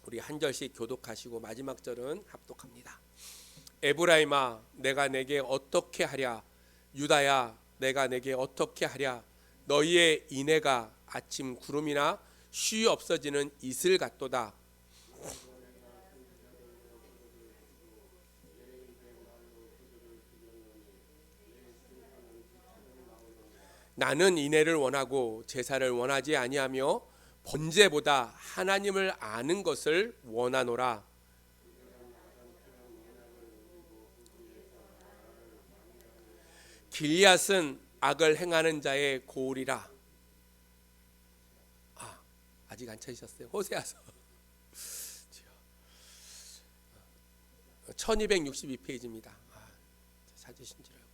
우리 한 절씩 교독하시고 마지막 절은 합독합니다. 에브라임아 내가 내게 어떻게 하랴, 유다야 내가 내게 어떻게 하랴. 너희의 인애가 아침 구름이나 쉬 없어지는 이슬 같도다. 나는 인애를 원하고 제사를 원하지 아니하며 번제보다 하나님을 아는 것을 원하노라. 길리앗은 악을 행하는 자의 고울이라. 아직 안 찾으셨어요? 호세아서 1262페이지입니다. 찾으신 줄 알고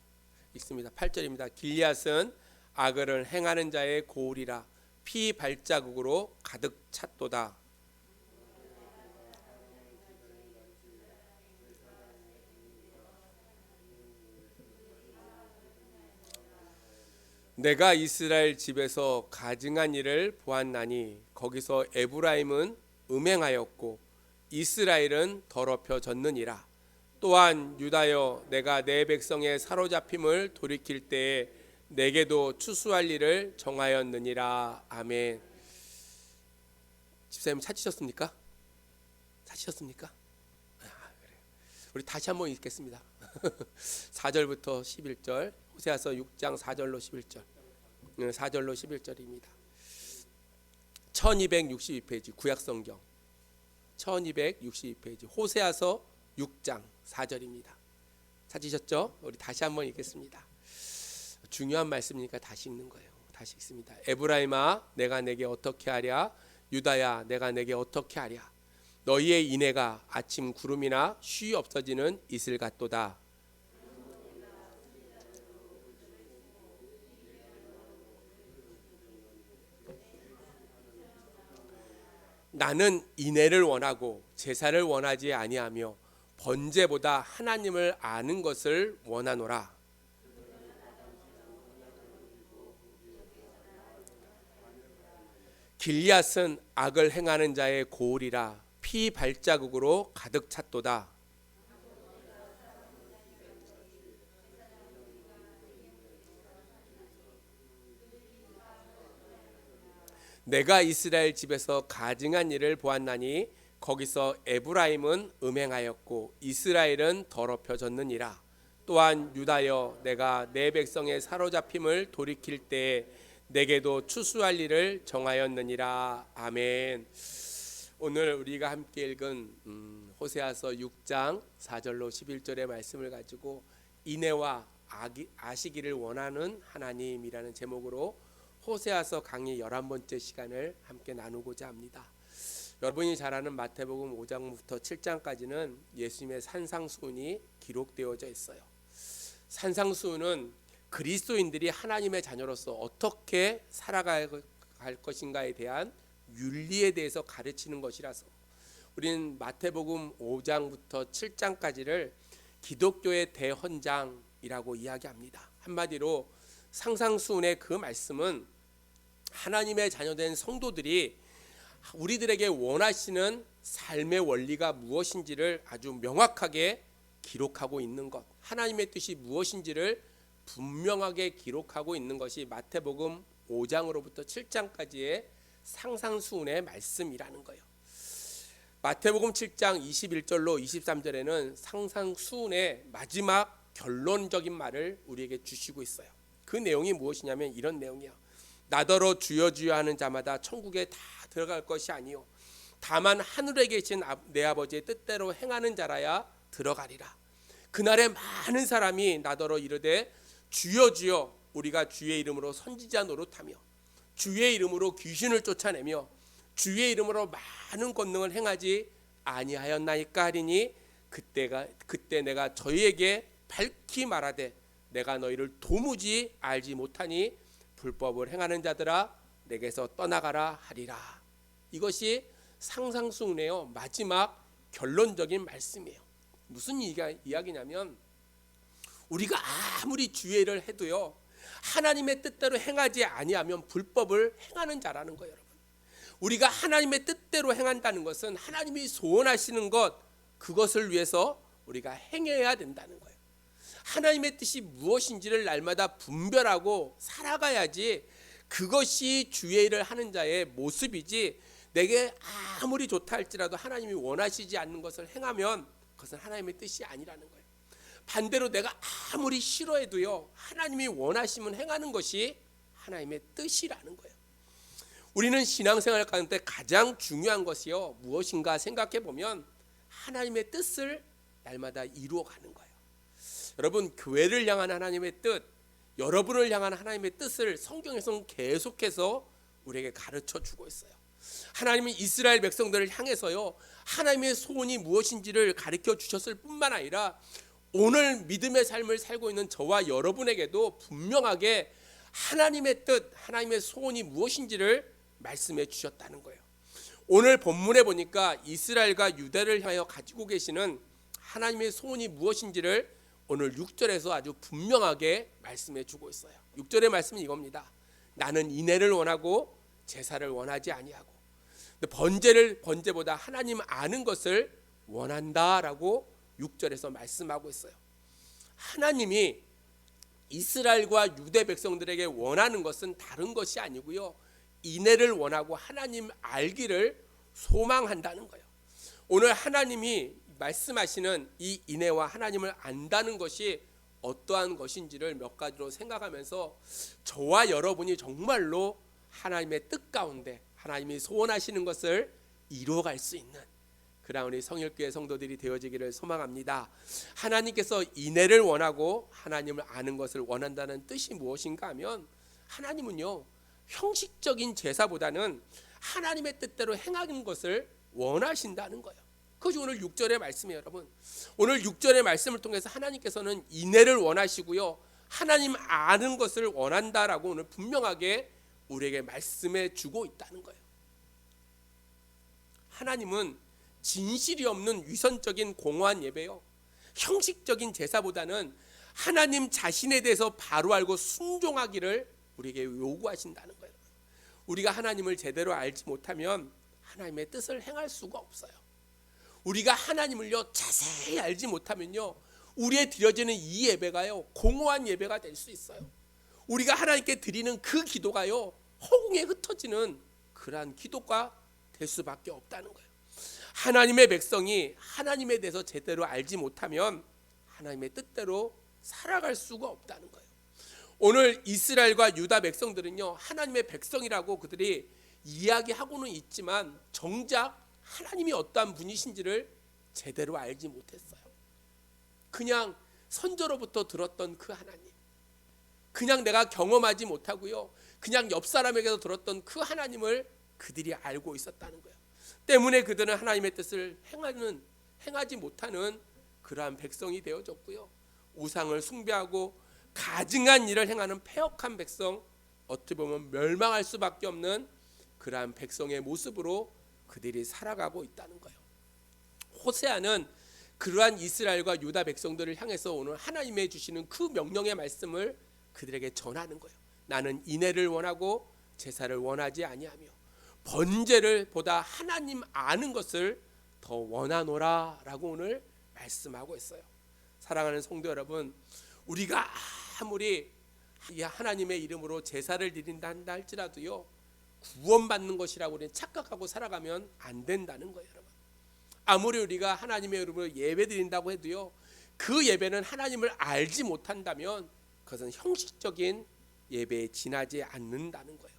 읽습니다. 8절입니다. 길리앗은 악을 행하는 자의 고울이라. 피 발자국으로 가득 찼도다. 내가 이스라엘 집에서 가증한 일을 보았나니 거기서 에브라임은 음행하였고 이스라엘은 더럽혀졌느니라. 또한 유다여 내가 내 백성의 사로잡힘을 돌이킬 때에 내게도 추수할 일을 정하였느니라. 아멘. 집사님 찾으셨습니까? 찾으셨습니까? 그래요. 우리 다시 한번 읽겠습니다. 4절부터 11절, 호세아서 6장 4절로 11절, 4절로 11절입니다. 1262페이지 구약성경 1262페이지 호세아서 6장 4절입니다. 찾으셨죠? 우리 다시 한번 읽겠습니다. 중요한 말씀이니까 다시 읽는 거예요. 다시 읽습니다. 에브라임아 내가 내게 어떻게 하랴, 유다야 내가 내게 어떻게 하랴. 너희의 인애가 아침 구름이나 쉬 없어지는 이슬 같도다. 나는 인애를 원하고 제사를 원하지 아니하며 번제보다 하나님을 아는 것을 원하노라. 길리앗은 악을 행하는 자의 고울이라. 피 발자국으로 가득 찼도다. 내가 이스라엘 집에서 가증한 일을 보았나니 거기서 에브라임은 음행하였고 이스라엘은 더럽혀졌느니라. 또한 유다여 내가 내 백성의 사로잡힘을 돌이킬 때에 내게도 추수할 일을 정하였느니라. 아멘. 오늘 우리가 함께 읽은 호세아서 6장 4절로 11절의 말씀을 가지고 인애와 아시기를 원하는 하나님이라는 제목으로 호세아서 강의 11번째 시간을 함께 나누고자 합니다. 여러분이 잘 아는 마태복음 5장부터 7장까지는 예수님의 산상수훈이 기록되어져 있어요. 산상수훈은 그리스도인들이 하나님의 자녀로서 어떻게 살아갈 것인가에 대한 윤리에 대해서 가르치는 것이라서 우리는 마태복음 5장부터 7장까지를 기독교의 대헌장이라고 이야기합니다. 한마디로 상상수훈의 그 말씀은 하나님의 자녀된 성도들이 우리들에게 원하시는 삶의 원리가 무엇인지를 아주 명확하게 기록하고 있는 것, 하나님의 뜻이 무엇인지를 분명하게 기록하고 있는 것이 마태복음 5장으로부터 7장까지의 상상수훈의 말씀이라는 거예요. 마태복음 7장 21절로 23절에는 상상수훈의 마지막 결론적인 말을 우리에게 주시고 있어요. 그 내용이 무엇이냐면 이런 내용이에요. 나더러 주여 주여 하는 자마다 천국에 다 들어갈 것이 아니요 다만 하늘에 계신 내 아버지의 뜻대로 행하는 자라야 들어가리라. 그날에 많은 사람이 나더러 이르되 주여 주여 우리가 주의 이름으로 선지자 노릇하며 주의 이름으로 귀신을 쫓아내며 주의 이름으로 많은 권능을 행하지 아니하였나이까 하리니 그때 내가 저희에게 밝히 말하되 내가 너희를 도무지 알지 못하니 불법을 행하는 자들아 내게서 떠나가라 하리라. 이것이 상상수훈의 마지막 결론적인 말씀이에요. 무슨 이야기냐면 우리가 아무리 주의 일을 해도요 하나님의 뜻대로 행하지 아니하면 불법을 행하는 자라는 거예요. 여러분, 우리가 하나님의 뜻대로 행한다는 것은 하나님이 소원하시는 것, 그것을 위해서 우리가 행해야 된다는 거예요. 하나님의 뜻이 무엇인지를 날마다 분별하고 살아가야지 그것이 주의 일을 하는 자의 모습이지, 내게 아무리 좋다 할지라도 하나님이 원하시지 않는 것을 행하면 그것은 하나님의 뜻이 아니라는 거예요. 반대로 내가 아무리 싫어해도요, 하나님이 원하시면 행하는 것이 하나님의 뜻이라는 거예요. 우리는 신앙생활 가운데 가장 중요한 것이요, 무엇인가 생각해 보면 하나님의 뜻을 날마다 이루어가는 거예요. 여러분, 교회를 향한 하나님의 뜻, 여러분을 향한 하나님의 뜻을 성경에서는 계속해서 우리에게 가르쳐 주고 있어요. 하나님이 이스라엘 백성들을 향해서요, 하나님의 소원이 무엇인지를 가르쳐 주셨을 뿐만 아니라 오늘 믿음의 삶을 살고 있는 저와 여러분에게도 분명하게 하나님의 뜻, 하나님의 소원이 무엇인지를 말씀해 주셨다는 거예요. 오늘 본문에 보니까 이스라엘과 유다를 향하여 가지고 계시는 하나님의 소원이 무엇인지를 오늘 6절에서 아주 분명하게 말씀해 주고 있어요. 6절의 말씀은 이겁니다. 나는 인애를 원하고 제사를 원하지 아니하고 번제보다 하나님 아는 것을 원한다라고 6절에서 말씀하고 있어요. 하나님이 이스라엘과 유대 백성들에게 원하는 것은 다른 것이 아니고요, 인애를 원하고 하나님 알기를 소망한다는 거예요. 오늘 하나님이 말씀하시는 이 인애와 하나님을 안다는 것이 어떠한 것인지를 몇 가지로 생각하면서 저와 여러분이 정말로 하나님의 뜻 가운데 하나님이 소원하시는 것을 이루어갈 수 있는 그런 우리 성일교회 성도들이 되어지기를 소망합니다. 하나님께서 인애를 원하고 하나님을 아는 것을 원한다는 뜻이 무엇인가 하면, 하나님은요, 형식적인 제사보다는 하나님의 뜻대로 행하는 것을 원하신다는 거예요. 그것이 오늘 6절의 말씀이에요. 여러분, 오늘 6절의 말씀을 통해서 하나님께서는 인애를 원하시고요, 하나님 아는 것을 원한다라고 오늘 분명하게 우리에게 말씀해 주고 있다는 거예요. 하나님은 진실이 없는 위선적인 공허한 예배요, 형식적인 제사보다는 하나님 자신에 대해서 바로 알고 순종하기를 우리에게 요구하신다는 거예요. 우리가 하나님을 제대로 알지 못하면 하나님의 뜻을 행할 수가 없어요. 우리가 하나님을요 자세히 알지 못하면요, 우리의 드려지는 이 예배가요 공허한 예배가 될 수 있어요. 우리가 하나님께 드리는 그 기도가요 허공에 흩어지는 그러한 기도가 될 수밖에 없다는 거예요. 하나님의 백성이 하나님에 대해서 제대로 알지 못하면 하나님의 뜻대로 살아갈 수가 없다는 거예요. 오늘 이스라엘과 유다 백성들은요, 하나님의 백성이라고 그들이 이야기하고는 있지만 정작 하나님이 어떠한 분이신지를 제대로 알지 못했어요. 그냥 선조로부터 들었던 그 하나님, 그냥 내가 경험하지 못하고요, 그냥 옆 사람에게서 들었던 그 하나님을 그들이 알고 있었다는 거예요. 때문에 그들은 하나님의 뜻을 행하지 못하는 그러한 백성이 되어졌고요, 우상을 숭배하고 가증한 일을 행하는 패역한 백성, 어떻게 보면 멸망할 수밖에 없는 그러한 백성의 모습으로 그들이 살아가고 있다는 거예요. 호세아는 그러한 이스라엘과 유다 백성들을 향해서 오늘 하나님의 주시는 그 명령의 말씀을 그들에게 전하는 거예요. 나는 인애를 원하고 제사를 원하지 아니하며 번제를 보다 하나님 아는 것을 더 원하노라라고 오늘 말씀하고 있어요. 사랑하는 성도 여러분, 우리가 아무리 하나님의 이름으로 제사를 드린다 한다 할지라도요, 구원받는 것이라고 우리는 착각하고 살아가면 안 된다는 거예요. 여러분, 아무리 우리가 하나님의 이름으로 예배 드린다고 해도요, 그 예배는 하나님을 알지 못한다면 그것은 형식적인 예배에 지나지 않는다는 거예요.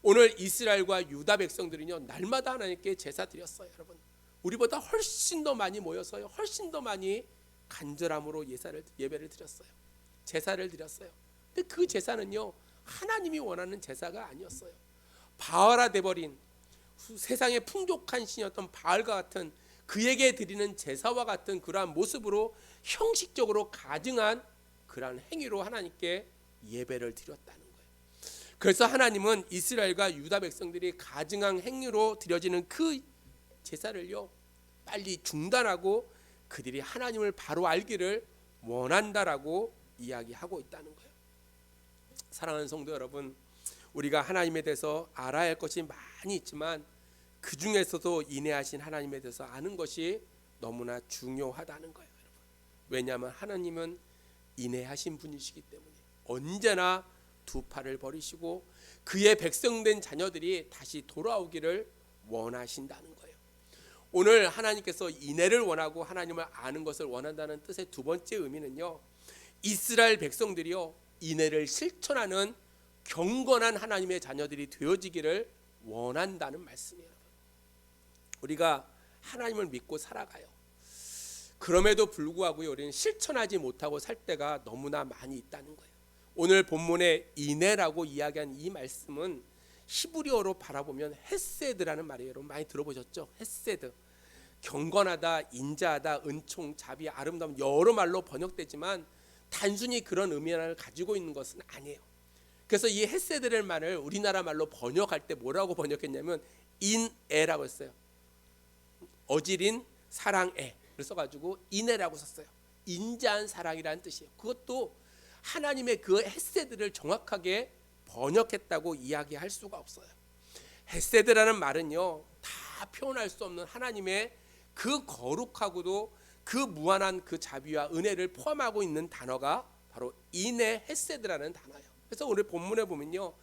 오늘 이스라엘과 유다 백성들은요, 날마다 하나님께 제사 드렸어요. 여러분, 우리보다 훨씬 더 많이 모여서요, 훨씬 더 많이 간절함으로 예배를 드렸어요. 제사를 드렸어요. 근데 그 제사는요, 하나님이 원하는 제사가 아니었어요. 바알화 돼버린 세상의 풍족한 신이었던 바알과 같은 그에게 드리는 제사와 같은 그러한 모습으로 형식적으로 가증한 그러한 행위로 하나님께 예배를 드렸다는 거예요. 그래서 하나님은 이스라엘과 유다 백성들이 가증한 행위로 드려지는 그 제사를요 빨리 중단하고 그들이 하나님을 바로 알기를 원한다라고 이야기하고 있다는 거예요. 사랑하는 성도 여러분, 우리가 하나님에 대해서 알아야 할 것이 많이 있지만 그 중에서도 인내하신 하나님에 대해서 아는 것이 너무나 중요하다는 거예요, 여러분. 왜냐하면 하나님은 인내하신 분이시기 때문에 언제나 두 팔을 버리시고 그의 백성된 자녀들이 다시 돌아오기를 원하신다는 거예요. 오늘 하나님께서 인내를 원하고 하나님을 아는 것을 원한다는 뜻의 두 번째 의미는요, 이스라엘 백성들이요 인내를 실천하는 경건한 하나님의 자녀들이 되어지기를 원한다는 말씀이에요. 우리가 하나님을 믿고 살아가요. 그럼에도 불구하고 우리는 실천하지 못하고 살 때가 너무나 많이 있다는 거예요. 오늘 본문의 인내라고 이야기한 이 말씀은 히브리어로 바라보면 헤세드라는 말이에요. 여러분 많이 들어보셨죠? 헤세드. 경건하다, 인자하다, 은총, 자비, 아름다움 여러 말로 번역되지만 단순히 그런 의미를 가지고 있는 것은 아니에요. 그래서 이 헤세드라는 말을 우리나라 말로 번역할 때 뭐라고 번역했냐면 인애라고 했어요. 어질인 사랑애를 써가지고 인애라고 썼어요. 인자한 사랑이라는 뜻이에요. 그것도 하나님의 그 헤세드를 정확하게 번역했다고 이야기할 수가 없어요. 헤세드라는 말은요 다 표현할 수 없는 하나님의 그 거룩하고도 그 무한한 그 자비와 은혜를 포함하고 있는 단어가 바로 인애 헤세드라는 단어예요. 그래서 오늘 본문에 보면요,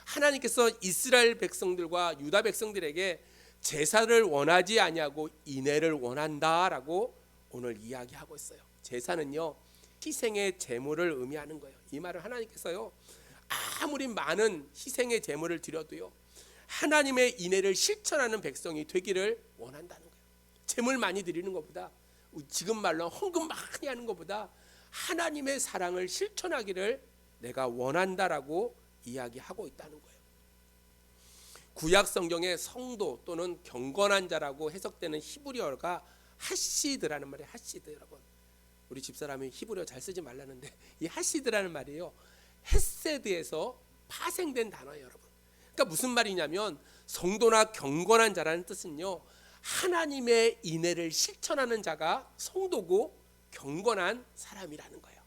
하나님께서 이스라엘 백성들과 유다 백성들에게 제사를 원하지 아니하고 인애를 원한다라고 오늘 이야기하고 있어요. 제사는요 희생의 제물을 의미하는 거예요. 이 말을 하나님께서요 아무리 많은 희생의 제물을 드려도요 하나님의 인애를 실천하는 백성이 되기를 원한다는 거예요. 제물 많이 드리는 것보다, 지금 말로 헌금 많이 하는 것보다 하나님의 사랑을 실천하기를 내가 원한다라고 이야기하고 있다는 거예요. 구약 성경의 성도 또는 경건한 자라고 해석되는 히브리어가 하시드라는 말이에요. 하시드. 여러분 우리 집사람이 히브리어 잘 쓰지 말라는데 이 하시드라는 말이에요 헤세드에서 파생된 단어예요, 여러분. 그러니까 무슨 말이냐면 성도나 경건한 자라는 뜻은요 하나님의 인애를 실천하는 자가 성도고 경건한 사람이라는 거예요.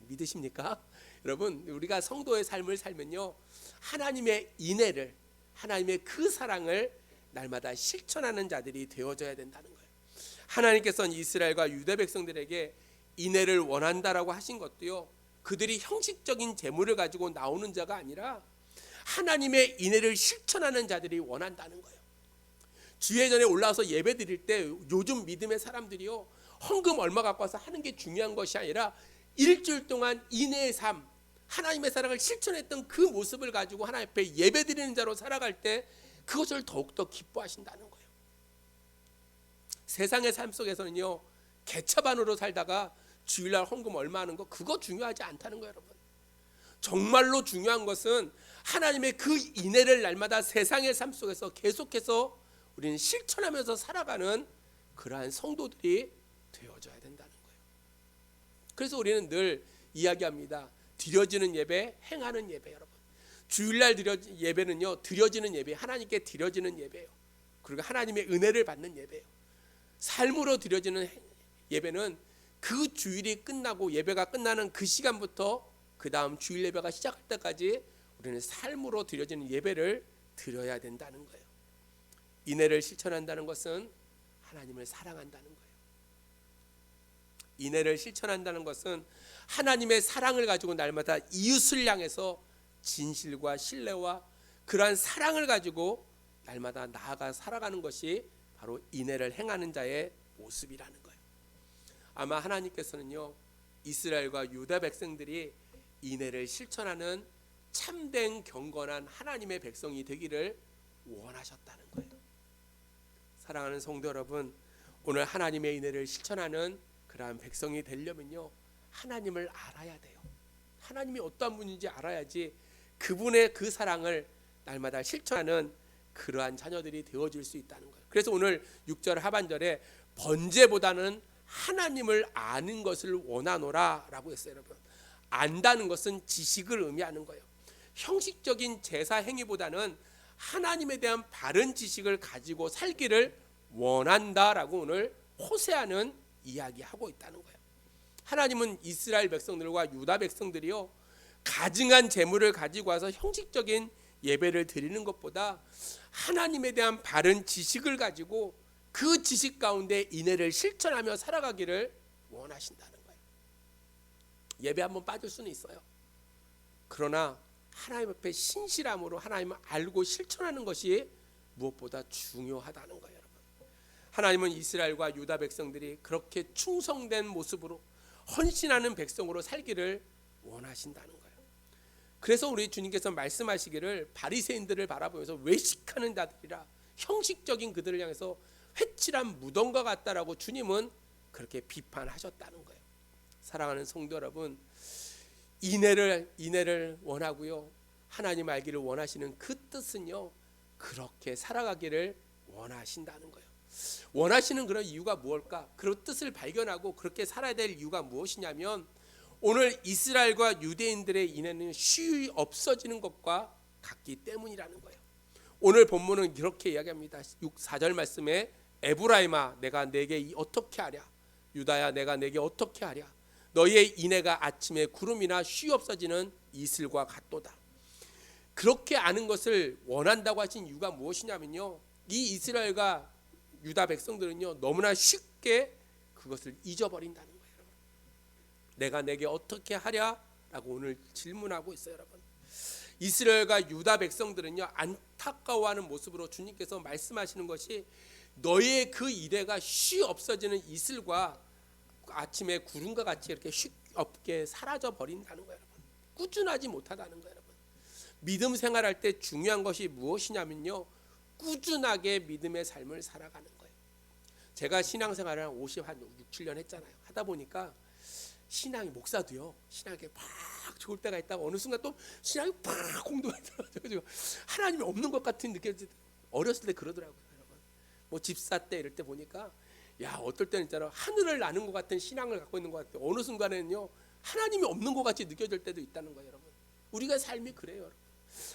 믿으십니까? 여러분 우리가 성도의 삶을 살면요 하나님의 인애를, 하나님의 그 사랑을 날마다 실천하는 자들이 되어져야 된다는 거예요. 하나님께서는 이스라엘과 유다 백성들에게 인애를 원한다라고 하신 것도요 그들이 형식적인 재물을 가지고 나오는 자가 아니라 하나님의 인애를 실천하는 자들이 원한다는 거예요. 주회전에 올라와서 예배 드릴 때 요즘 믿음의 사람들이요 헌금 얼마 갖고 와서 하는 게 중요한 것이 아니라 일주일 동안 인애의 삶, 하나님의 사랑을 실천했던 그 모습을 가지고 하나님 앞에 예배 드리는 자로 살아갈 때 그것을 더욱더 기뻐하신다는 거예요. 세상의 삶 속에서는요 개차반으로 살다가 주일날 헌금 얼마 하는 거 그거 중요하지 않다는 거예요, 여러분. 정말로 중요한 것은 하나님의 그 인애를 날마다 세상의 삶 속에서 계속해서 우리는 실천하면서 살아가는 그러한 성도들이 되어져야 된다는 거예요. 그래서 우리는 늘 이야기합니다. 드려지는 예배, 행하는 예배. 여러분 주일날 예배는요 드려지는 예배, 하나님께 드려지는 예배예요. 그리고 하나님의 은혜를 받는 예배예요. 삶으로 드려지는 예배는 그 주일이 끝나고 예배가 끝나는 그 시간부터 그 다음 주일 예배가 시작할 때까지 우리는 삶으로 드려지는 예배를 드려야 된다는 거예요. 인애를 실천한다는 것은 하나님을 사랑한다는 거예요. 인애를 실천한다는 것은 하나님의 사랑을 가지고 날마다 이웃을 향해서 진실과 신뢰와 그러한 사랑을 가지고 날마다 나아가 살아가는 것이 바로 인애를 행하는 자의 모습이라는 거예요. 아마 하나님께서는요 이스라엘과 유다 백성들이 인애를 실천하는 참된 경건한 하나님의 백성이 되기를 원하셨다는 거예요. 사랑하는 성도 여러분, 오늘 하나님의 인애를 실천하는 그러한 백성이 되려면요 하나님을 알아야 돼요. 하나님이 어떠한 분인지 알아야지 그분의 그 사랑을 날마다 실천하는 그러한 자녀들이 되어질 수 있다는 거예요. 그래서 오늘 6절 하반절에 번제보다는 하나님을 아는 것을 원하노라 라고 했어요. 여러분 안다는 것은 지식을 의미하는 거예요. 형식적인 제사 행위보다는 하나님에 대한 바른 지식을 가지고 살기를 원한다라고 오늘 호세아는 이야기하고 있다는 거예요. 하나님은 이스라엘 백성들과 유다 백성들이요 가증한 재물을 가지고 와서 형식적인 예배를 드리는 것보다 하나님에 대한 바른 지식을 가지고 그 지식 가운데 인애를 실천하며 살아가기를 원하신다는 거예요. 예배 한번 빠질 수는 있어요. 그러나 하나님 앞에 신실함으로 하나님을 알고 실천하는 것이 무엇보다 중요하다는 거예요. 여러분, 하나님은 이스라엘과 유다 백성들이 그렇게 충성된 모습으로 헌신하는 백성으로 살기를 원하신다는 거예요. 그래서 우리 주님께서 말씀하시기를 바리새인들을 바라보면서 외식하는 자들이라, 형식적인 그들을 향해서 회칠한 무덤과 같다라고 주님은 그렇게 비판하셨다는 거예요. 사랑하는 성도 여러분, 인애를 원하고요, 하나님 알기를 원하시는 그 뜻은요, 그렇게 살아가기를 원하신다는 거예요. 원하시는 그런 이유가 무엇일까? 그런 뜻을 발견하고 그렇게 살아야 될 이유가 무엇이냐면, 오늘 이스라엘과 유대인들의 인애는 쉬이 없어지는 것과 같기 때문이라는 거예요. 오늘 본문은 이렇게 이야기합니다. 4절 말씀에 에브라임아 내가 내게 어떻게 하랴, 유다야 내가 내게 어떻게 하랴, 너희의 인애가 아침에 구름이나 쉬이 없어지는 이슬과 같도다. 그렇게 아는 것을 원한다고 하신 이유가 무엇이냐면요, 이 이스라엘과 유다 백성들은요 너무나 쉽게 그것을 잊어버린다는 거예요. 내가 내게 어떻게 하랴라고 오늘 질문하고 있어요. 여러분, 이스라엘과 유다 백성들은요 안타까워하는 모습으로 주님께서 말씀하시는 것이 너희의 그 이래가 쉬 없어지는 이슬과 아침에 구름과 같이 이렇게 쉽게 사라져 버린다는 거예요. 여러분, 꾸준하지 못하다는 거예요. 여러분, 믿음 생활할 때 중요한 것이 무엇이냐면요, 꾸준하게 믿음의 삶을 살아가는 거예요. 제가 신앙생활을 한 6, 7년 했잖아요. 하다 보니까 신앙이, 목사도요, 신앙이 막 좋을 때가 있다가 어느 순간 또 신앙이 팍 공동에 들어가지고 하나님이 없는 것 같은 느낌이 어렸을 때 그러더라고요. 여러분, 뭐 집사 때 이럴 때 보니까 야, 어떨 때는 있잖아, 하늘을 나는 것 같은 신앙을 갖고 있는 것 같아요. 어느 순간에는요 하나님이 없는 것 같이 느껴질 때도 있다는 거예요. 여러분, 우리가 삶이 그래요. 여러분,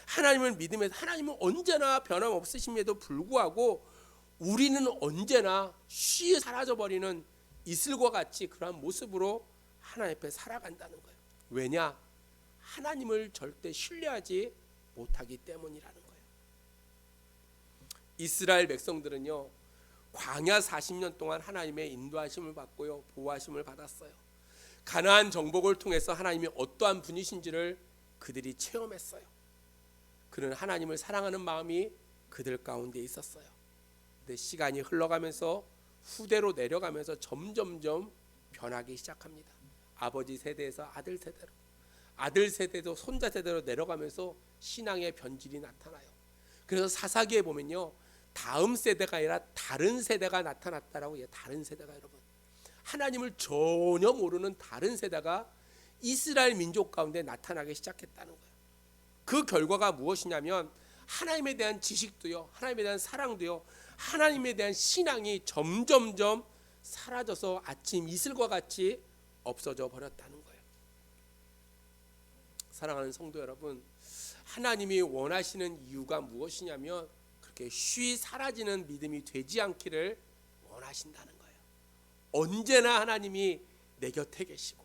하나님을 믿으면서 하나님은 언제나 변함없으심에도 불구하고 우리는 언제나 쉬이 사라져버리는 이슬과 같이 그러한 모습으로 하나님 앞에 살아간다는 거예요. 왜냐? 하나님을 절대 신뢰하지 못하기 때문이라는 거예요. 이스라엘 백성들은요 광야 40년 동안 하나님의 인도하심을 받고요 보호하심을 받았어요. 가나안 정복을 통해서 하나님이 어떠한 분이신지를 그들이 체험했어요. 그는 하나님을 사랑하는 마음이 그들 가운데 있었어요. 근데 시간이 흘러가면서 후대로 내려가면서 점점점 변하기 시작합니다. 아버지 세대에서 아들 세대로, 아들 세대도 손자 세대로 내려가면서 신앙의 변질이 나타나요. 그래서 사사기에 보면요 다음 세대가 아니라 다른 세대가 나타났다라고 해요. 다른 세대가, 여러분, 하나님을 전혀 모르는 다른 세대가 이스라엘 민족 가운데 나타나기 시작했다는 거예요. 그 결과가 무엇이냐면 하나님에 대한 지식도요, 하나님에 대한 사랑도요, 하나님에 대한 신앙이 점점점 사라져서 아침 이슬과 같이 없어져 버렸다는 거예요. 사랑하는 성도 여러분, 하나님이 원하시는 이유가 무엇이냐면 그렇게 쉬이 사라지는 믿음이 되지 않기를 원하신다는 거예요. 언제나 하나님이 내 곁에 계시고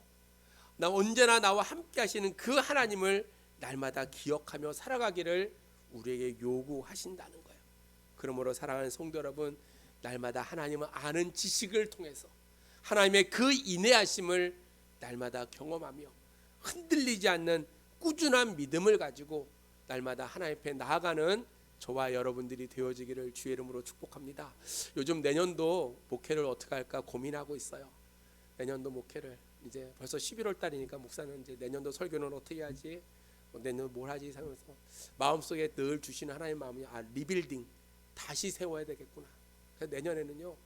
언제나 나와 함께 하시는 그 하나님을 날마다 기억하며 살아가기를 우리에게 요구하신다는 거예요. 그러므로 사랑하는 성도 여러분, 날마다 하나님을 아는 지식을 통해서 하나님의 그 인내하심을 날마다 경험하며 흔들리지 않는 꾸준한 믿음을 가지고 날마다 하나님 앞에 나아가는 저와 여러분들이 되어지기를 주의 이름으로 축복합니다. 요즘 내년도 목회를 어떻게 할까 고민하고 있어요. 내년도 목회를 이제 벌써 11월 달이니까 목사는 이제 내년도 설교는 어떻게 하지, 내년 뭘 하지 하면서 마음속에 늘 주시는 하나님의 마음이 리빌딩, 다시 세워야 되겠구나. 그래서 내년에는요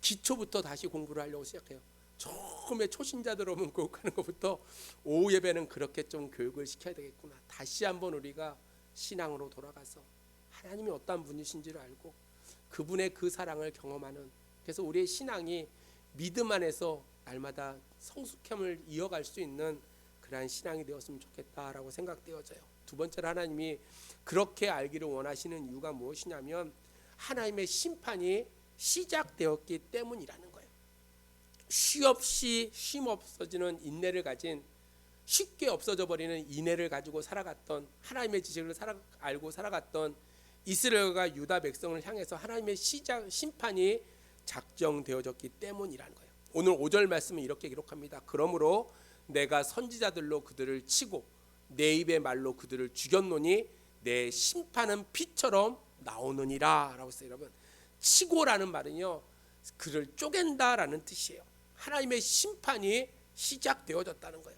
기초부터 다시 공부를 하려고 시작해요. 처음에 초신자들 오면 교육하는 것부터 오후 예배는 그렇게 좀 교육을 시켜야 되겠구나. 다시 한번 우리가 신앙으로 돌아가서 하나님이 어떤 분이신지를 알고 그분의 그 사랑을 경험하는, 그래서 우리의 신앙이 믿음 안에서 날마다 성숙함을 이어갈 수 있는 그러한 신앙이 되었으면 좋겠다라고 생각되어져요. 두 번째로 하나님이 그렇게 알기를 원하시는 이유가 무엇이냐면 하나님의 심판이 시작되었기 때문이라는 거예요. 쉼없이 쉼 없어지는 인내를 가진 쉽게 없어져 버리는 인애를 가지고 살아갔던, 하나님의 지식을 알고 살아갔던 이스라엘과 유다 백성을 향해서 하나님의 심판이 작정되어졌기 때문이라는 거예요. 오늘 5절 말씀은 이렇게 기록합니다. 그러므로 내가 선지자들로 그들을 치고 내 입의 말로 그들을 죽였노니 내 심판은 피처럼 나오느니라 라고 했어요. 여러분, 치고라는 말은요, 그를 쪼갠다라는 뜻이에요. 하나님의 심판이 시작되어졌다는 거예요.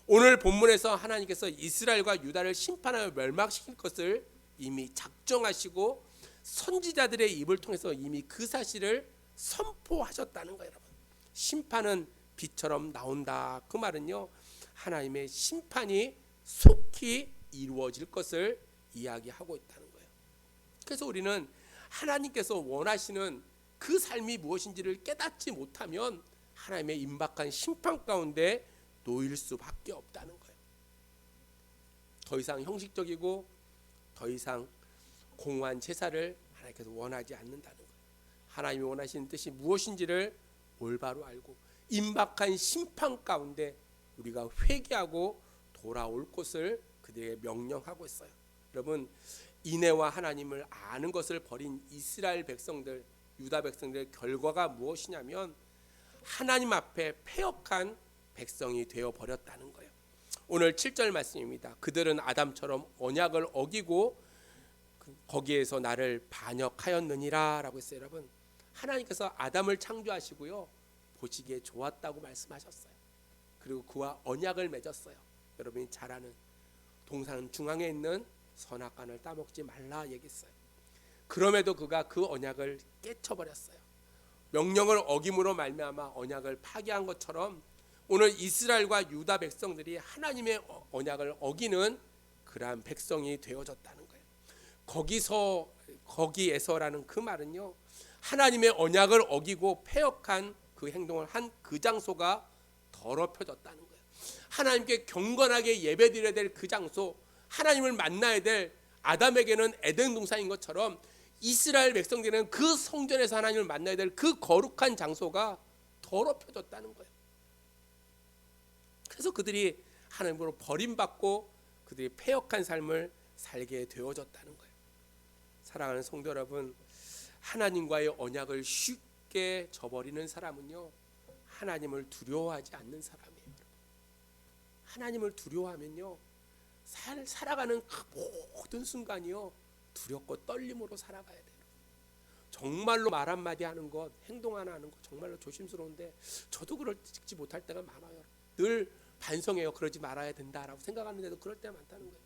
오늘 본문에서 하나님께서 이스라엘과 유다를 심판하여 멸망시킬 것을 이미 작정하시고 선지자들의 입을 통해서 이미 그 사실을 선포하셨다는 거예요. 여러분, 심판은 빛처럼 나온다. 그 말은요, 하나님의 심판이 속히 이루어질 것을 이야기하고 있다는 거예요. 그래서 우리는 하나님께서 원하시는 그 삶이 무엇인지를 깨닫지 못하면 하나님의 임박한 심판 가운데 놓일 수밖에 없다는 거예요. 더 이상 형식적이고 더 이상 공허한 제사를 하나님께서 원하지 않는다는 거예요. 하나님이 원하시는 뜻이 무엇인지를 올바로 알고 임박한 심판 가운데 우리가 회개하고 돌아올 것을 그들에게 명령하고 있어요. 여러분, 인애와 하나님을 아는 것을 버린 이스라엘 백성들, 유다 백성들의 결과가 무엇이냐면 하나님 앞에 패역한 백성이 되어 버렸다는 거예요. 오늘 7절 말씀입니다. 그들은 아담처럼 언약을 어기고 거기에서 나를 반역하였느니라 라고 했어요. 여러분, 하나님께서 아담을 창조하시고요, 보시기에 좋았다고 말씀하셨어요. 그리고 그와 언약을 맺었어요. 여러분이 잘 아는 동산 중앙에 있는 선악과를 따먹지 말라 얘기했어요. 그럼에도 그가 그 언약을 깨쳐버렸어요. 명령을 어김으로 말미암아 언약을 파괴한 것처럼 오늘 이스라엘과 유다 백성들이 하나님의 언약을 어기는 그러한 백성이 되어졌다는 거예요. 거기에서라는 그 말은요, 하나님의 언약을 어기고 패역한 그 행동을 한 그 장소가 더럽혀졌다는 거예요. 하나님께 경건하게 예배드려야 될 그 장소, 하나님을 만나야 될 아담에게는 에덴 동산인 것처럼 이스라엘 백성들은 그 성전에서 하나님을 만나야 될 그 거룩한 장소가 더럽혀졌다는 거예요. 그래서 그들이 하나님으로 버림받고 그들이 패역한 삶을 살게 되어졌다는 거예요. 사랑하는 성도 여러분, 하나님과의 언약을 쉽게 저버리는 사람은요, 하나님을 두려워하지 않는 사람이에요. 하나님을 두려워하면요, 살아가는 그 모든 순간이요, 두렵고 떨림으로 살아가야 돼요. 정말로 말 한마디 하는 것, 행동 하나 하는 것 정말로 조심스러운데 저도 그러지 못할 때가 많아요. 늘 반성해요. 그러지 말아야 된다라고 생각하는데도 그럴 때가 많다는 거예요.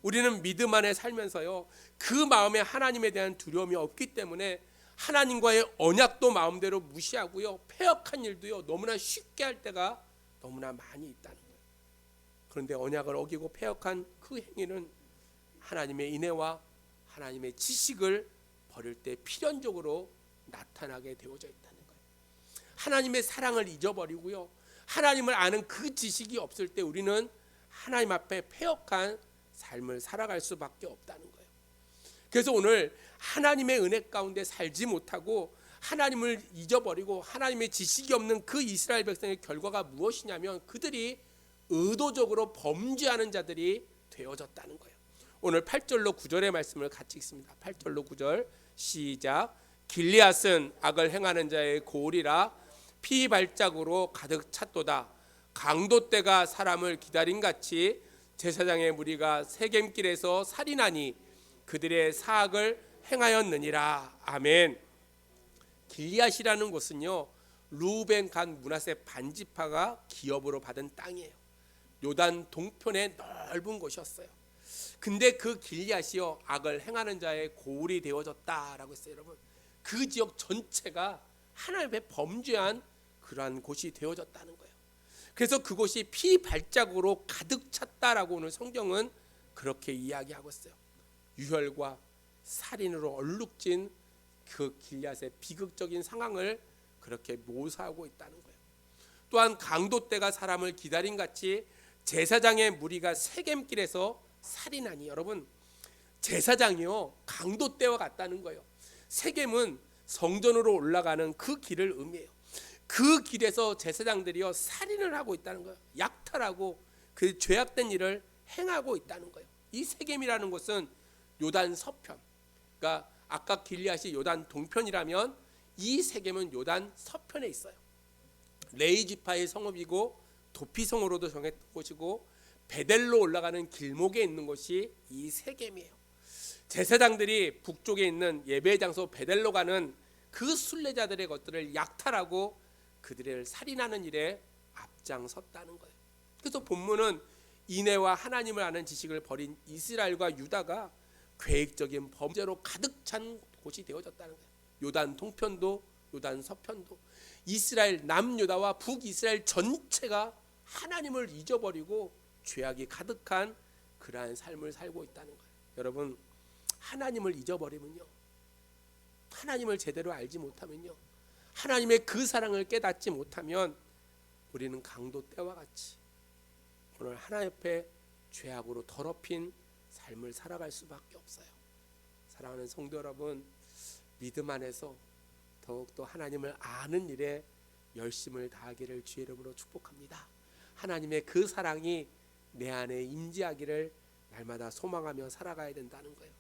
우리는 믿음 안에 살면서요, 그 마음에 하나님에 대한 두려움이 없기 때문에 하나님과의 언약도 마음대로 무시하고요, 패역한 일도요 너무나 쉽게 할 때가 너무나 많이 있다는 거예요. 그런데 언약을 어기고 패역한 그 행위는 하나님의 인애와 하나님의 지식을 버릴 때 필연적으로 나타나게 되어져 있다는 거예요. 하나님의 사랑을 잊어버리고요, 하나님을 아는 그 지식이 없을 때 우리는 하나님 앞에 패역한 삶을 살아갈 수밖에 없다는 거예요. 그래서 오늘 하나님의 은혜 가운데 살지 못하고 하나님을 잊어버리고 하나님의 지식이 없는 그 이스라엘 백성의 결과가 무엇이냐면 그들이 의도적으로 범죄하는 자들이 되어졌다는 거예요. 오늘 8절로 9절의 말씀을 같이 읽습니다. 8절로 9절 시작. 길리앗은 악을 행하는 자의 고울이라 피 발작으로 가득 찼도다. 강도떼가 사람을 기다림같이 제사장의 무리가 세겜길에서 살인하니 그들의 사악을 행하였느니라. 아멘. 길리앗이라는 곳은요, 루벤 갓 므낫세 반지파가 기업으로 받은 땅이에요. 요단 동편의 넓은 곳이었어요. 근데 그 길리앗이요, 악을 행하는 자의 고울이 되어졌다라고 했어요. 여러분, 그 지역 전체가 하나님의 범죄한 그러한 곳이 되어졌다는 거예요. 그래서 그곳이 피 발자국으로 가득 찼다라고 오늘 성경은 그렇게 이야기하고 있어요. 유혈과 살인으로 얼룩진 그 길리앗의 비극적인 상황을 그렇게 묘사하고 있다는 거예요. 또한 강도떼가 사람을 기다림같이 제사장의 무리가 세겜길에서 살인하니, 여러분, 제사장이요 강도떼와 같다는 거예요. 세겜은 성전으로 올라가는 그 길을 의미해요. 그 길에서 제사장들이요 살인을 하고 있다는 거예요. 약탈하고 그 죄악된 일을 행하고 있다는 거예요. 이 세겜이라는 곳은 요단 서편, 그러니까 아까 길리앗이 요단 동편이라면 이 세겜은 요단 서편에 있어요. 레위 지파의 성읍이고 도피성으로도 정했던 곳이고 베델로 올라가는 길목에 있는 곳이 이 세겜이에요. 제사장들이 북쪽에 있는 예배 장소 베델로 가는 그 순례자들의 것들을 약탈하고 그들을 살인하는 일에 앞장섰다는 거예요. 그래서 본문은 인애와 하나님을 아는 지식을 버린 이스라엘과 유다가 계획적인 범죄로 가득 찬 곳이 되어졌다는 거예요. 요단 동편도 요단 서편도 이스라엘 남유다와 북이스라엘 전체가 하나님을 잊어버리고 죄악이 가득한 그러한 삶을 살고 있다는 거예요. 여러분, 하나님을 잊어버리면요, 하나님을 제대로 알지 못하면요, 하나님의 그 사랑을 깨닫지 못하면 우리는 강도 때와 같이 오늘 하나님 앞에 죄악으로 더럽힌 삶을 살아갈 수밖에 없어요. 사랑하는 성도 여러분, 믿음 안에서 더욱더 하나님을 아는 일에 열심을 다하기를 주의 이름으로 축복합니다. 하나님의 그 사랑이 내 안에 임재하기를 날마다 소망하며 살아가야 된다는 거예요.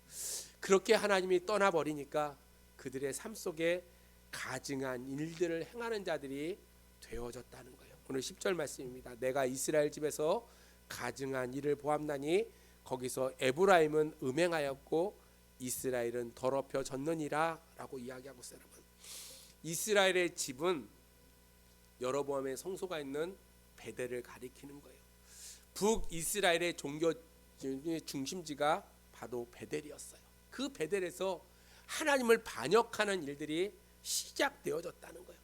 그렇게 하나님이 떠나버리니까 그들의 삶 속에 가증한 일들을 행하는 자들이 되어졌다는 거예요. 오늘 10절 말씀입니다. 내가 이스라엘 집에서 가증한 일을 보았나니 거기서 에브라임은 음행하였고 이스라엘은 더럽혀졌느니라 라고 이야기하고 있어요. 여러분, 이스라엘의 집은 여로보암의 성소가 있는 베델을 가리키는 거예요. 북이스라엘의 종교 중심지가 바로 베델이었어요. 그 베델에서 하나님을 반역하는 일들이 시작되어졌다는 거예요.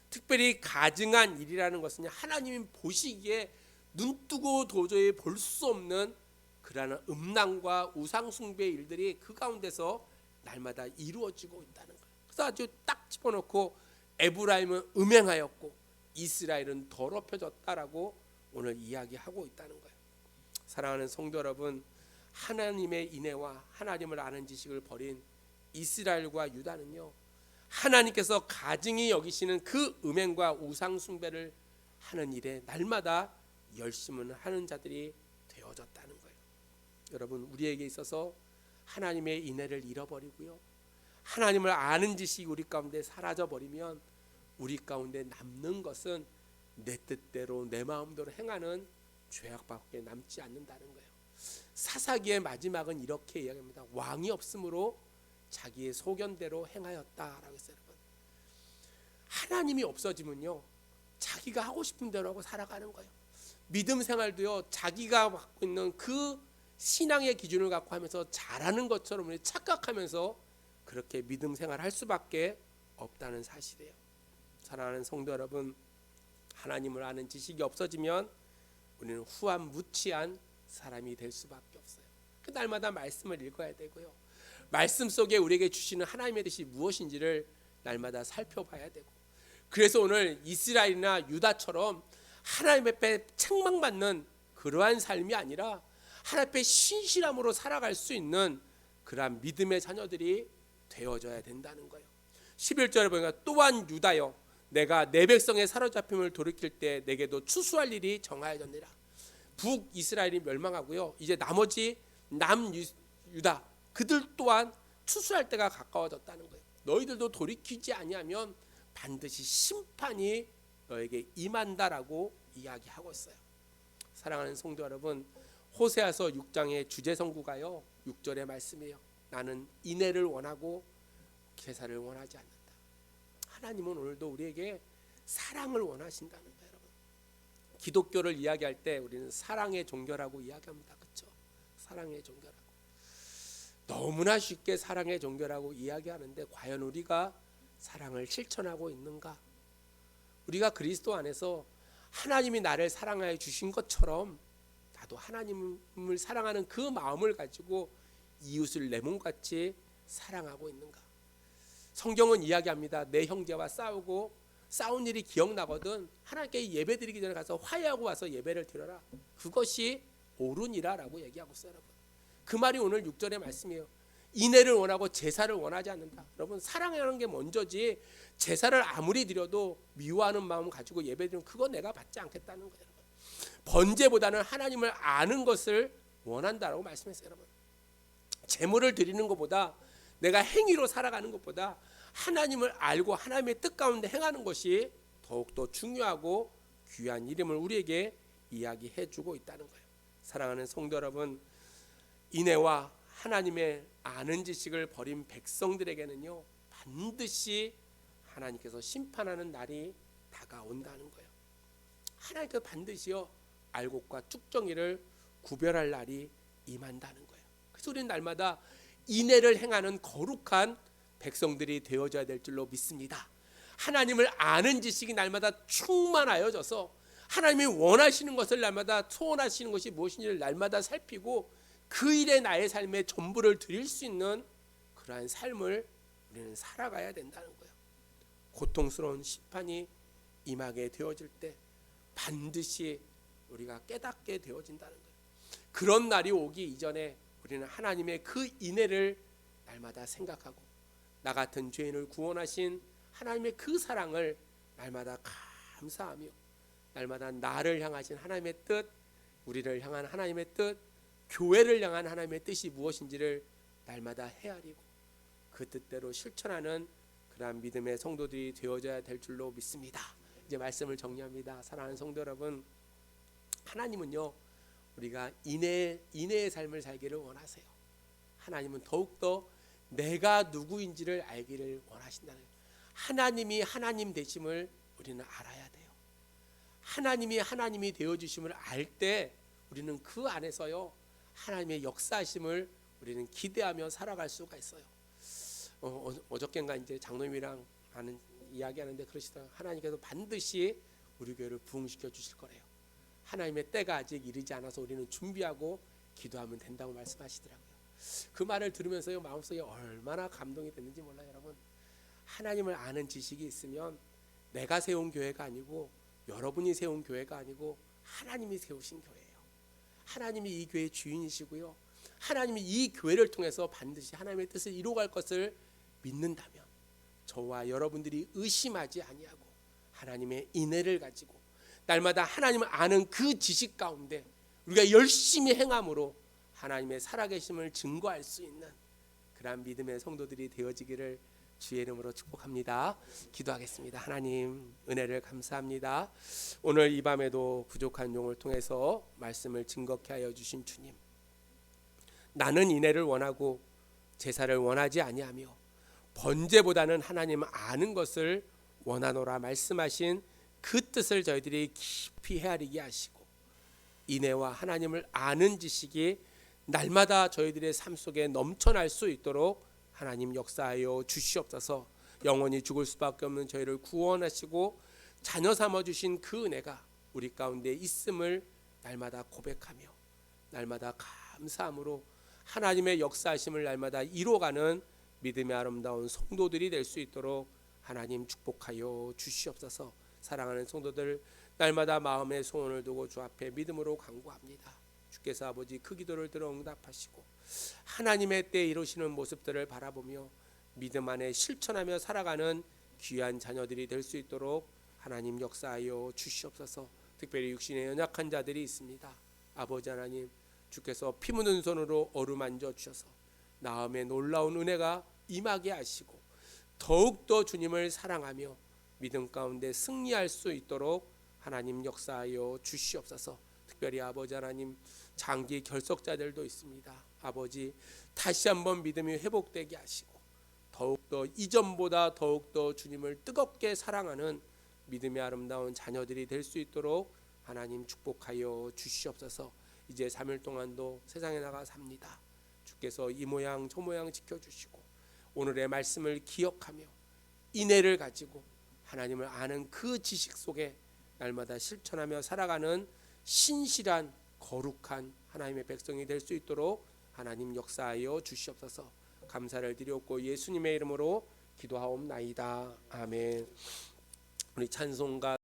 특별히 가증한 일이라는 것은 하나님이 보시기에 눈뜨고 도저히 볼 수 없는 그러한 음란과 우상숭배의 일들이 그 가운데서 날마다 이루어지고 있다는 거예요. 그래서 아주 딱 집어넣고 에브라임은 음행하였고 이스라엘은 더럽혀졌다라고 오늘 이야기하고 있다는 거예요. 사랑하는 성도 여러분, 하나님의 인애와 하나님을 아는 지식을 버린 이스라엘과 유다는요, 하나님께서 가증히 여기시는 그 음행과 우상 숭배를 하는 일에 날마다 열심을 하는 자들이 되어졌다는 거예요. 여러분, 우리에게 있어서 하나님의 인애를 잃어버리고요, 하나님을 아는 지식이 우리 가운데 사라져 버리면 우리 가운데 남는 것은 내 뜻대로 내 마음대로 행하는 죄악밖에 남지 않는다는 거예요. 사사기의 마지막은 이렇게 이야기합니다. 왕이 없으므로 자기의 소견대로 행하였다라고 했어요. 여러분, 하나님이 없어지면요, 자기가 하고 싶은 대로 하고 살아가는 거예요. 믿음 생활도요, 자기가 갖고 있는 그 신앙의 기준을 갖고 하면서 잘하는 것처럼 착각하면서 그렇게 믿음 생활할 수밖에 없다는 사실이에요. 사랑하는 성도 여러분, 하나님을 아는 지식이 없어지면 우리는 후한무치한 사람이 될 수밖에 없어요. 그 날마다 말씀을 읽어야 되고요, 말씀 속에 우리에게 주시는 하나님의 뜻이 무엇인지를 날마다 살펴봐야 되고, 그래서 오늘 이스라엘이나 유다처럼 하나님 앞에 책망받는 그러한 삶이 아니라 하나님 앞에 신실함으로 살아갈 수 있는 그러한 믿음의 자녀들이 되어져야 된다는 거예요. 11절에 보니까 또한 유다여 내가 내 백성의 사로잡힘을 돌이킬 때 내게도 추수할 일이 정하여졌느니라. 북이스라엘이 멸망하고요, 이제 나머지 남유다 그들 또한 추수할 때가 가까워졌다는 거예요. 너희들도 돌이키지 아니하면 반드시 심판이 너에게 임한다라고 이야기하고 있어요. 사랑하는 성도 여러분, 호세아서 6장의 주제 성구가요 6절의 말씀이에요. 나는 인애를 원하고 제사를 원하지 않는다. 하나님은 오늘도 우리에게 사랑을 원하신다는 거예요. 여러분, 기독교를 이야기할 때 우리는 사랑의 종교라고 이야기합니다. 그렇죠? 사랑의 종교라고. 너무나 쉽게 사랑의 종교라고 이야기하는데 과연 우리가 사랑을 실천하고 있는가? 우리가 그리스도 안에서 하나님이 나를 사랑하여 주신 것처럼 나도 하나님을 사랑하는 그 마음을 가지고 이웃을 내 몸같이 사랑하고 있는가? 성경은 이야기합니다. 내 형제와 싸우고 싸운 일이 기억나거든 하나님께 예배드리기 전에 가서 화해하고 와서 예배를 드려라. 그것이 옳으니라라고 얘기하고 있어요. 여러분, 그 말이 오늘 6절의 말씀이에요. 인애를 원하고 제사를 원하지 않는다. 여러분, 사랑하는 게 먼저지 제사를 아무리 드려도 미워하는 마음 가지고 예배드리면 그거 내가 받지 않겠다는 거예요. 여러분, 번제보다는 하나님을 아는 것을 원한다라고 말씀했어요. 여러분, 제물을 드리는 것보다, 내가 행위로 살아가는 것보다 하나님을 알고 하나님의 뜻 가운데 행하는 것이 더욱더 중요하고 귀한 이름을 우리에게 이야기해 주고 있다는 거예요. 사랑하는 성도 여러분, 인애와 하나님의 아는 지식을 버린 백성들에게는요, 반드시 하나님께서 심판하는 날이 다가온다는 거예요. 하나님께서 반드시요, 알곡과 쭉정이를 구별할 날이 임한다는 거예요. 그래서 우리는 날마다 인애를 행하는 거룩한 백성들이 되어져야 될 줄로 믿습니다. 하나님을 아는 지식이 날마다 충만하여져서 하나님이 원하시는 것을 날마다 소원하시는 것이 무엇인지를 날마다 살피고 그 일에 나의 삶의 전부를 드릴 수 있는 그러한 삶을 우리는 살아가야 된다는 거예요. 고통스러운 심판이 임하게 되어질 때 반드시 우리가 깨닫게 되어진다는 거예요. 그런 날이 오기 이전에 우리는 하나님의 그 인애를 날마다 생각하고 나 같은 죄인을 구원하신 하나님의 그 사랑을 날마다 감사하며 날마다 나를 향하신 하나님의 뜻, 우리를 향한 하나님의 뜻, 교회를 향한 하나님의 뜻이 무엇인지를 날마다 헤아리고 그 뜻대로 실천하는 그러한 믿음의 성도들이 되어져야 될 줄로 믿습니다. 이제 말씀을 정리합니다. 사랑하는 성도 여러분, 하나님은요, 우리가 인애의 삶을 살기를 원하세요. 하나님은 더욱더 내가 누구인지를 알기를 원하신다는 거예요. 하나님이 하나님 되심을 우리는 알아야 돼요. 하나님이 하나님이 되어주심을 알 때 우리는 그 안에서요, 하나님의 역사하심을 우리는 기대하며 살아갈 수가 있어요. 어저께인가 이제 장로님이랑 하는 이야기하는데 그러시더라고요. 하나님께서 반드시 우리 교회를 부흥시켜 주실 거래요. 하나님의 때가 아직 이르지 않아서 우리는 준비하고 기도하면 된다고 말씀하시더라고요. 그 말을 들으면서요, 마음속에 얼마나 감동이 됐는지 몰라요. 여러분, 하나님을 아는 지식이 있으면 내가 세운 교회가 아니고 여러분이 세운 교회가 아니고 하나님이 세우신 교회예요. 하나님이 이 교회의 주인이시고요, 하나님이 이 교회를 통해서 반드시 하나님의 뜻을 이루어갈 것을 믿는다면 저와 여러분들이 의심하지 아니하고 하나님의 인애를 가지고 날마다 하나님을 아는 그 지식 가운데 우리가 열심히 행함으로 하나님의 살아계심을 증거할 수 있는 그러한 믿음의 성도들이 되어지기를 주의 이름으로 축복합니다. 기도하겠습니다. 하나님, 은혜를 감사합니다. 오늘 이 밤에도 부족한 용을 통해서 말씀을 증거케 하여 주신 주님, 나는 인애를 원하고 제사를 원하지 아니하며 번제보다는 하나님을 아는 것을 원하노라 말씀하신 그 뜻을 저희들이 깊이 헤아리게 하시고 인애와 하나님을 아는 지식이 날마다 저희들의 삶 속에 넘쳐날 수 있도록 하나님 역사하여 주시옵소서. 영원히 죽을 수밖에 없는 저희를 구원하시고 자녀 삼아주신 그 은혜가 우리 가운데 있음을 날마다 고백하며 날마다 감사함으로 하나님의 역사하심을 날마다 이루어가는 믿음의 아름다운 성도들이 될 수 있도록 하나님 축복하여 주시옵소서. 사랑하는 성도들, 날마다 마음의 소원을 두고 주 앞에 믿음으로 간구합니다. 주께서 아버지 그 기도를 들어 응답하시고 하나님의 때에 이루시는 모습들을 바라보며 믿음 안에 실천하며 살아가는 귀한 자녀들이 될 수 있도록 하나님 역사하여 주시옵소서. 특별히 육신에 연약한 자들이 있습니다. 아버지 하나님, 주께서 피 묻은 손으로 어루만져 주셔서 나음의 놀라운 은혜가 임하게 하시고 더욱더 주님을 사랑하며 믿음 가운데 승리할 수 있도록 하나님 역사하여 주시옵소서. 특별히 아버지 하나님, 장기 결석자들도 있습니다. 아버지, 다시 한번 믿음이 회복되게 하시고 더욱더 이전보다 더욱더 주님을 뜨겁게 사랑하는 믿음의 아름다운 자녀들이 될 수 있도록 하나님 축복하여 주시옵소서. 이제 3일 동안도 세상에 나가 삽니다. 주께서 이 모양 저 모양 지켜주시고 오늘의 말씀을 기억하며 인애를 가지고 하나님을 아는 그 지식 속에 날마다 실천하며 살아가는 신실한 거룩한 하나님의 백성이 될 수 있도록 하나님 역사하여 주시옵소서. 감사를 드렸고 예수님의 이름으로 기도하옵나이다. 아멘. 우리 찬송가